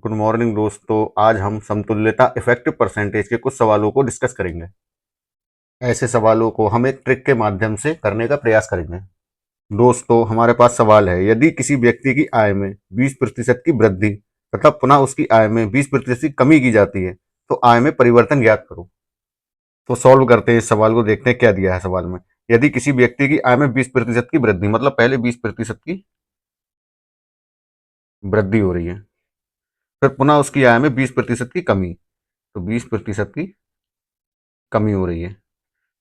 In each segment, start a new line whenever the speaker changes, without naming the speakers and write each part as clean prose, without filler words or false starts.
Good morning दोस्तों। आज हम समतुल्यता इफेक्टिव परसेंटेज के कुछ सवालों को डिस्कस करेंगे। ऐसे सवालों को हम एक ट्रिक के माध्यम से करने का प्रयास करेंगे। दोस्तों, हमारे पास सवाल है, यदि किसी व्यक्ति की आय में 20% की वृद्धि तथा पुनः उसकी आय में 20% की कमी की जाती है तो आय में परिवर्तन ज्ञात करो। तो सॉल्व करते हैं इस सवाल को, देखते हैं क्या दिया है सवाल में। यदि किसी व्यक्ति की आय में 20% की वृद्धि, मतलब पहले 20% की वृद्धि हो रही है, फिर पुनः उसकी आय में 20% की कमी, तो 20% की कमी हो रही है।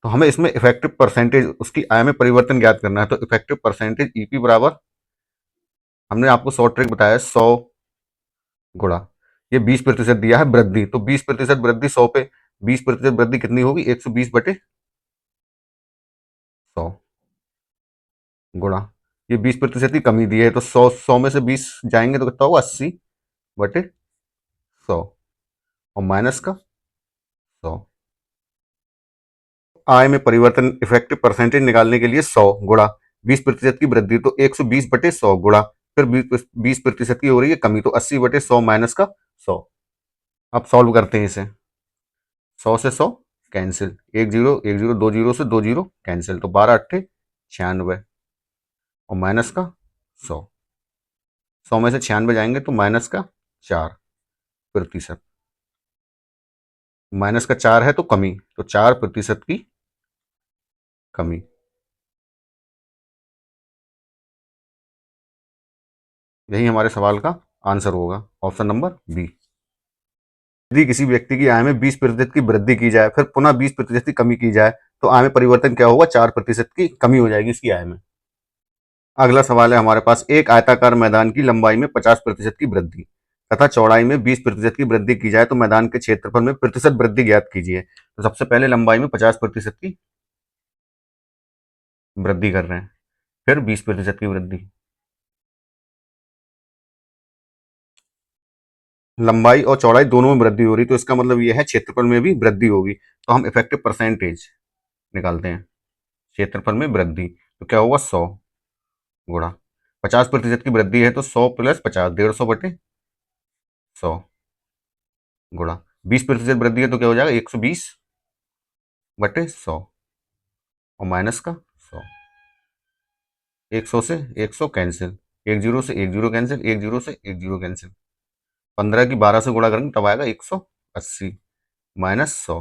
तो हमें इसमें इफेक्टिव परसेंटेज, उसकी आय में परिवर्तन ज्ञात करना है। तो इफेक्टिव परसेंटेज ईपी बराबर, हमने आपको शॉर्ट ट्रिक बताया है, 100 गुणा ये 20% दिया है वृद्धि, तो 20% वृद्धि 100 पे 20% वृद्धि कितनी होगी, 120/100 गुणा ये 20% की कमी दी है, तो 100 में से 20 जाएंगे तो कितना होगा, 80/100 और माइनस का 100। आय में परिवर्तन इफेक्टिव परसेंटेज निकालने के लिए 100 गुणा 20% की वृद्धि, तो 120/100 गुणा फिर 20% की हो रही है कमी, तो 80/100 माइनस का 100। अब सॉल्व करते हैं इसे। 100 से 100 कैंसिल, एक जीरो एक जीरो, दो जीरो से दो जीरो कैंसिल, तो 12×8 96 और माइनस का 100। 100 में से 96 जाएंगे तो माइनस का 4%। माइनस का 4 है तो कमी, तो 4% की कमी। यही हमारे सवाल का आंसर होगा, ऑप्शन नंबर बी। यदि किसी व्यक्ति की आय में 20% की वृद्धि की जाए फिर पुनः 20% की कमी की जाए तो आय में परिवर्तन क्या होगा, 4% की कमी हो जाएगी इसकी आय में। अगला सवाल है हमारे पास, एक आयताकार मैदान की लंबाई में 50% की वृद्धि तथा चौड़ाई में 20% की वृद्धि की जाए तो मैदान के क्षेत्रफल में प्रतिशत वृद्धि ज्ञात कीजिए। तो सबसे पहले लंबाई में 50% की वृद्धि कर रहे हैं, फिर 20% की वृद्धि। लंबाई और चौड़ाई दोनों में वृद्धि हो रही, तो इसका मतलब यह है क्षेत्रफल में भी वृद्धि होगी। तो हम इफेक्टिव परसेंटेज निकालते हैं। क्षेत्रफल में वृद्धि तो क्या होगा, 100 गुणा 50% की वृद्धि है तो 100 प्लस 50, 150/100 गुणा 20% वृद्धि है तो क्या हो जाएगा, 120/100 और माइनस का 100। 100 से 100 कैंसिल, एक जीरो से एक जीरो कैंसिल, एक जीरो से एक जीरो कैंसिल, 15 की 12 से गुणा करेंगे तब आएगा 180 माइनस 100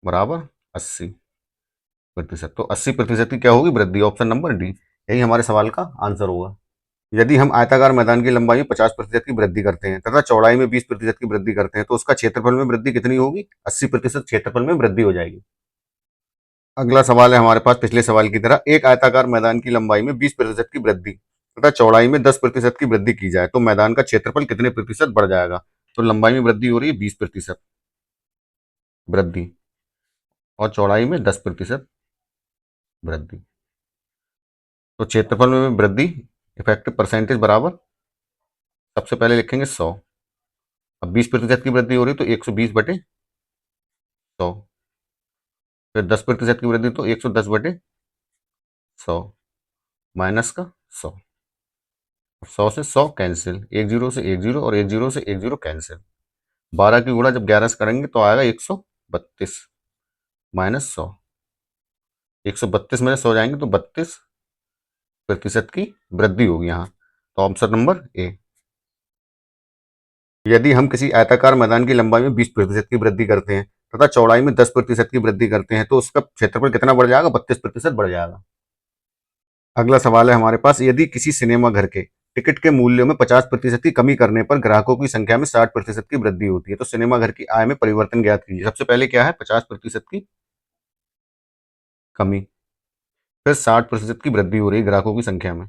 बराबर 80%। तो 80% की क्या होगी, वृद्धि, ऑप्शन नंबर डी। यही हमारे सवाल का आंसर होगा। यदि हम आयताकार मैदान की लंबाई में 50% की वृद्धि करते हैं तथा चौड़ाई में 20% की वृद्धि करते हैं तो उसका क्षेत्रफल में वृद्धि कितनी होगी, 80% क्षेत्रफल में वृद्धि हो जाएगी। अगला सवाल है हमारे पास पिछले सवाल की तरह, एक आयताकार मैदान की लंबाई में 20% की वृद्धि तथा चौड़ाई में 10% की वृद्धि की जाए तो मैदान का क्षेत्रफल कितने प्रतिशत बढ़ जाएगा। तो लंबाई में वृद्धि हो रही है 20% वृद्धि और चौड़ाई में 10% वृद्धि, तो क्षेत्रफल में वृद्धि इफेक्टिव परसेंटेज बराबर, सबसे पहले लिखेंगे 100। अब 20% की वृद्धि हो रही है तो 120/100, फिर 10% की वृद्धि तो 110/100 माइनस का 100। 100 से 100 कैंसिल, एक जीरो से एक जीरो और एक जीरो से एक जीरो कैंसिल, 12 की गुणा जब 11 से करेंगे तो आएगा 132 माइनस 100। 132 में 100 जाएंगे तो 32% की वृद्धि होगी यहाँ, तो ऑप्शन नंबर ए। यदि हम किसी आयताकार मैदान की लंबाई में 20% की वृद्धि करते हैं तथा चौड़ाई में 10% की वृद्धि करते हैं तो उसका क्षेत्रफल कितना बढ़ जाएगा, 32% बढ़ जाएगा। अगला सवाल है हमारे पास, यदि किसी सिनेमा घर के टिकट के मूल्य में 50% की कमी करने पर ग्राहकों की संख्या में 60% की वृद्धि होती है तो सिनेमा घर की आय में परिवर्तन ज्ञात कीजिए। सबसे पहले क्या है, 50% की कमी, फिर 60% की वृद्धि हो रही है ग्राहकों की संख्या में,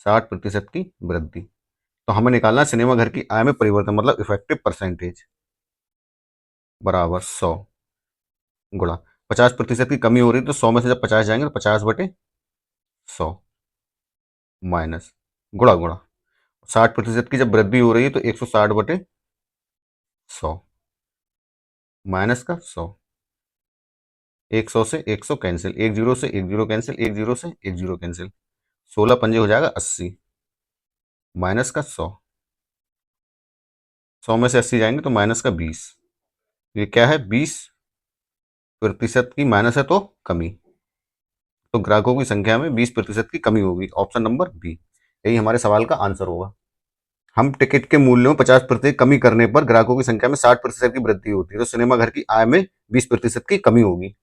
60% की वृद्धि। तो हमें निकालना है सिनेमा घर की आय में परिवर्तन, मतलब इफेक्टिव परसेंटेज बराबर 100 गुणा 50% की कमी हो रही है तो 100 में से जब 50 जाएंगे तो 50/100 माइनस गुणा गुणा 60% की जब वृद्धि हो रही है तो 160/100 माइनस का 100। 100 से 100 कैंसिल, एक जीरो से एक जीरो कैंसिल, एक जीरो से एक जीरो कैंसिल, 16 पंजे हो जाएगा 80 माइनस का 100। 100 में से 80 जाएंगे तो माइनस का 20। ये क्या है, 20% की माइनस है तो कमी, तो ग्राहकों की संख्या में 20% की कमी होगी। ऑप्शन नंबर बी, यही हमारे सवाल का आंसर होगा। हम टिकट के मूल्यों में 50% कमी करने पर ग्राहकों की संख्या में 60% की वृद्धि होती है, तो सिनेमा घर की आय में 20% की कमी होगी।